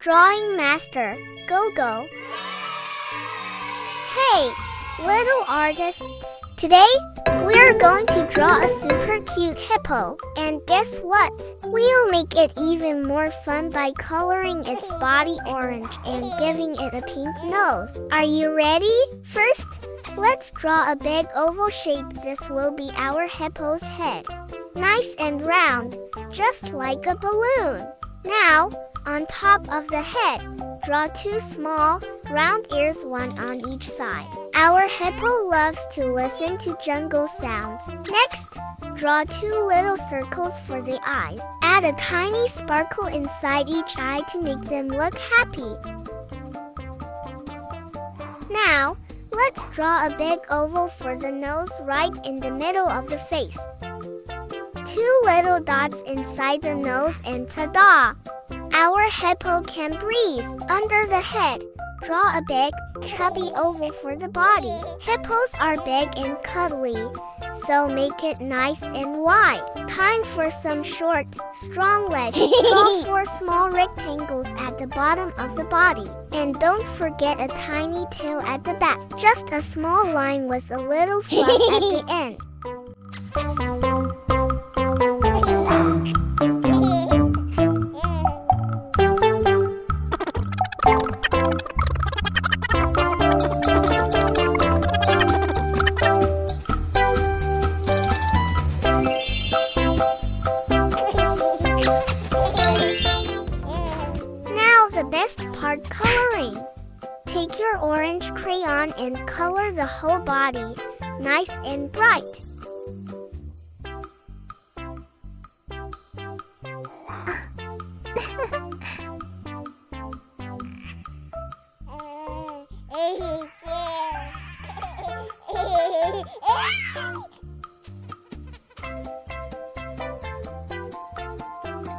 Drawing Master, Gogo. Hey, little artists! Today, we're going to draw a super cute hippo. And guess what? We'll make it even more fun by coloring its body orange and giving it a pink nose. Are you ready? First, let's draw a big oval shape. This will be our hippo's head. Nice and round, just like a balloon. Now, on top of the head, draw two small, round ears, one on each side. Our hippo loves to listen to jungle sounds. Next, draw two little circles for the eyes. Add a tiny sparkle inside each eye to make them look happy. Now, let's draw a big oval for the nose right in the middle of the face. Two little dots inside the nose and ta-da! Our hippo can breathe. Under the head, draw a big, chubby oval for the body. Hippos are big and cuddly, so make it nice and wide. Time for some short, strong legs. Draw four small rectangles at the bottom of the body. And don't forget a tiny tail at the back. Just a small line with a little fluff at the end. The best part, coloring. Take your orange crayon and color the whole body, nice and bright.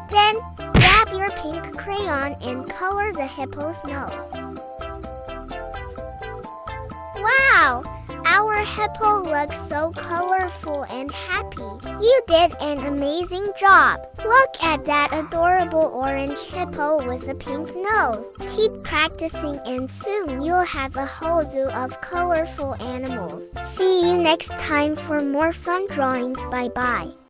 Then, grab your pink crayon and color the hippo's nose. Wow! Our hippo looks so colorful and happy. You did an amazing job. Look at that adorable orange hippo with a pink nose. Keep practicing and soon you'll have a whole zoo of colorful animals. See you next time for more fun drawings. Bye-bye.